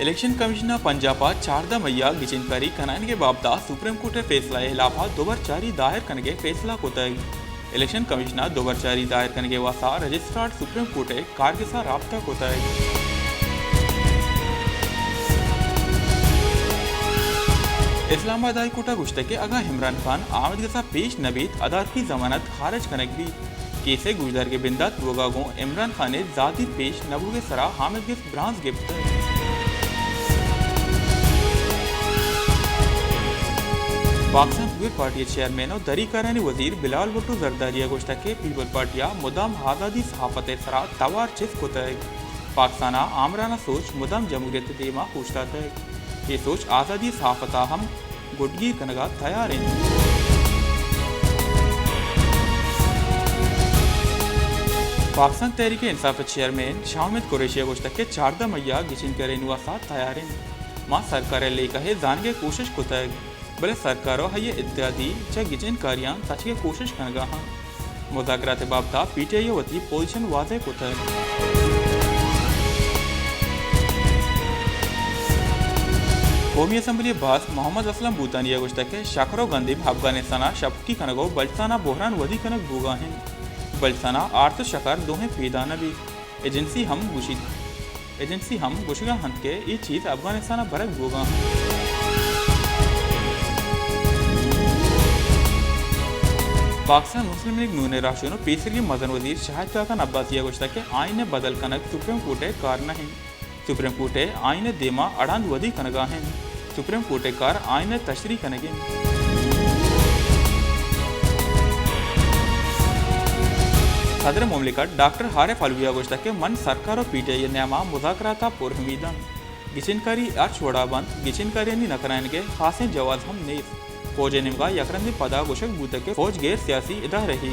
Election commissioner Punjab चारदा मैया गिचिनकारी कनायनगे बाबदा supreme court फैसला खिलाफ दोबरचारी दायर कनगे फैसला कोतई इलेक्शन कमिश्नर दोबरचारी दायर कनगे वासा रजिस्ट्रार सुप्रीम कोर्ट कारगिसा राब्ता कोतई इस्लामाबाद हाई कोर्ट गुश्त के अगा इमरान खान आमद गसा पेश नबीत अदार की जमानत खारिज कनक भी केसे गुजर के बिंदात वोगागो इमरान खान ने जाती पेश नबू के सरा हामिद गिफ्ट ब्रांस gift Pakistan People Party chairman और दरीकारानी वजीर बिलाल भुट्टो जरदारिया गोश्त के पीपल पार्टिया मुदाम आज़ादी सहाफत सरा तवार चिस को तय पाकिस्तान आमराना सोच मुदाम जमहूरियत देमा पूछता है ये सोच आज़ादी सहाफत हम गुडगीर कनगा तैयार हैं। पाकिस्तान तहरीक इंसाफ चेयरमैन शामिद कुरैशी गोश्त के चारदा मैया गिचिन करे नुआसा तैयार हैं माँ सरकार ले कहे जानगे कोशिश को तय भले सरकारों ये इत्यादि च गिचिन कारियां तचके कोशिश कनगा हाँ मुज़ाकरात बाबता पीटीआई वती पोजीशन वाज़े को तय कौमी असम्बली बास मोहम्मद असलम भूतानिया गोश्त के शाकरो गंदीब अफगानिस्तान शपकी कनगो बल्साना बोहरान वदी कनक भूगा हैं बल्साना आर्थ शकार दोहें पैदा नबी एजेंसी हम गुशगा हंत के ये चीज़ अफगानिस्तान बरक भूगा पाकिस्तान मुस्लिम लीग नून राष्ट्रों पीसरी मदन वजीर शाहिद खान अब्बासिया गोश्त के आईने बदल कनक सुप्रीम कोर्ट कार नहीं सुप्रीम कोर्ट आईने देमा अड़ांद वदी कनगा हैं सुप्रीम कोर्ट कार आईने तशरी कनगे सदर मुमलिकत डॉक्टर हारिफ अलविया गोश्त के मन सरकार पीटीआई न्यामा मुज़ाकराता पुरहमीदन गिचिनकारी अर्च वड़ाबंद गिचिनकारी नकरायनगे खासे जवाज हम नेस फौज निमगा यकरंदी पदा गोशक बूत के फौज गैर सियासी इदा रही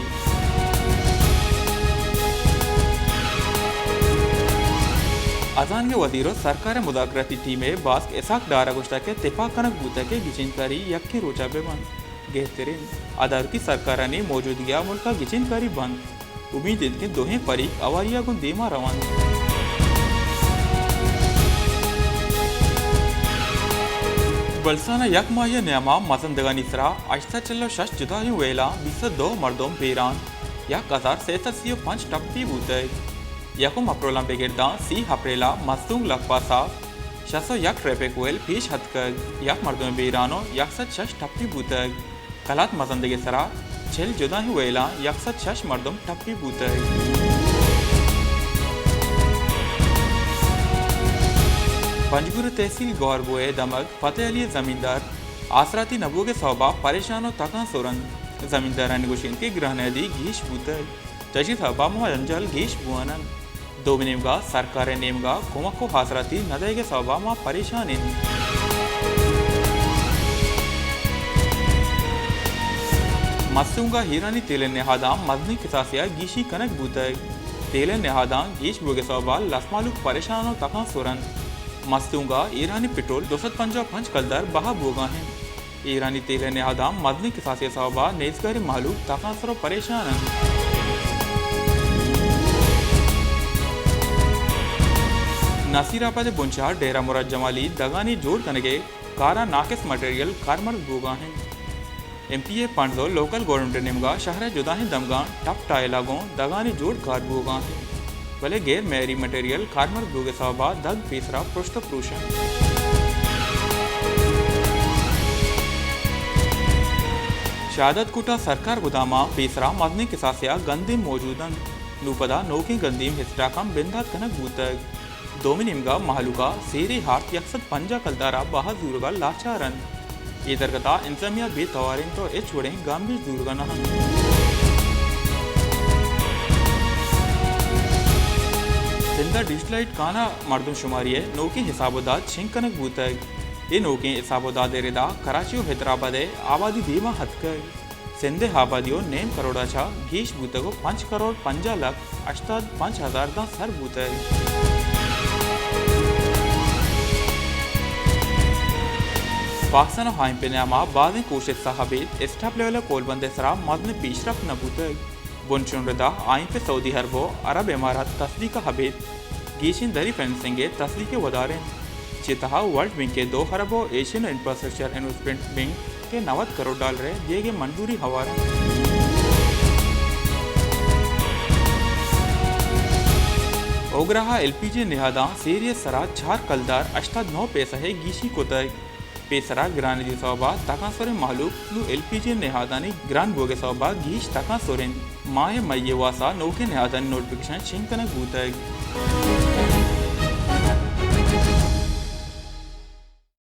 अजान के वजीरों सरकार मुदाकराती टीम बास्क एसाक डारा गोश्त के तिफा कनक बूत के गिचिनकारी यक्की रोचा बेबन गेहतरीन अदार की सरकार ने मौजूदगी मुल्क गिचिनकारी बंद उम्मीद इनके दोहें फरीक अवारिया गुन देमा रवान बल्साना यक माहिया न्यामा मजंदगानी सरा आश्ता चलो शश जुदा ही वेला 22 मर्दों पेरान यक 1605 टप्पी बूते यकुम अप्रोला बेगिरदा सी हप्रेला मस्तूंग लकपासा शसो यक ट्रैफिक वेल पेश हदकर यक मर्दों बेरानो यक सच शश टप्पी बूते कलात मजंदगे सरा छेल जुदा ही वेला यक सच शश मर्दों टप्पी बूते पंजगुर तहसील गौरबोए दमक फतेह अली जमींदार आसराती नबू के सौबा परेशानों तका सोरन जमींदार निगोशियन के ग्रहणदी घीश बूतल तजी सौबा मोहंजल घीश बुआनन दो नेमगा सरकार नेमगा कुमक को हासराती नदय के सौबा माँ परेशान इन मस्तूंगा हीरानी तेले नेहादाम मजनी किसासिया गीशी कनक बूतल तेले नेहादाम गीश बुगे सौबा लसमालुक परेशानों तका सोरन मस्तूंगा ईरानी पेट्रोल 255 कलदर बहा बोगा हैं ईरानी तेल ने आदाम मदनी किसासे सौबा नेजगारी मालूक तकासरो परेशान नसीराबाद बुंचार डेरा मुराद जमाली दगानी जोड़ कनगे कारा नाकिस मटेरियल कारमर बोगा हैं एमपीए पंडो लोकल गवर्नमेंट निमगा शहर जुदाही दमगान टप टायलागों दगानी जोड़ कार बोगा हैं भले गैर मैरी मटेरियल खारमर भूगे सौबा दग तीसरा पृष्ठ प्रूषण शहादत कुटा सरकार गुदामा तीसरा मदनी किसासिया गंदीम मौजूदन नूपदा नौकी गंदीम हिस्सा कम बिंदात कनक बूतक दोमिनिमगा महालुका सेरी हाथ यकसद पंजा कलदारा बाहा जूरगा लाचारन ये दरगता इंसमिया बे तवारिन तो ए छोड़े गंभीर जूरगा नहन जिंदा डिजिटलाइट काना मर्दम शुमारी है नौकी हिसाबोदाद छिंकनक बूतक ये नौकी हिसाबोदाद रेदा कराची हैदराबाद आबादी धीमा हथकर सिंधे आबादियों नेम करोड़ा छा गीश बूतको 5 करोड़ 50 लाख 85,000 दा सर बूतक पाकिस्तान हाइम पे नामा बाद कोशिश साहबीत स्टाफ लेवल कोलबंदे सरा मदन पीशरफ नबूतक बुनचुनरदा आइन पे सऊदी अरबो अरब इमारात तस्दीक हबीत गीशिन दरी फेंसिंगे तस्दीक वदारें चिता वर्ल्ड बैंक के 2 खरबों एशियन इंफ्रास्ट्रक्चर इन्वेस्टमेंट बैंक के 90 करोड़ डॉलर दिए गए मंजूरी हवार ओग्राहा एलपीजी नेहादा सीरियस सरा 4 कलदार 89 पैसा है गीशी कोतय पेसरा ग्रान दी सौबा ताका सोरे मालूक नु एलपीजी नेहादानी ग्रान बोगे सौबा गीश ताका सोरेन माहे मये वासा नौके नेहादानी नोटिफिकेशन चिंतन गुतय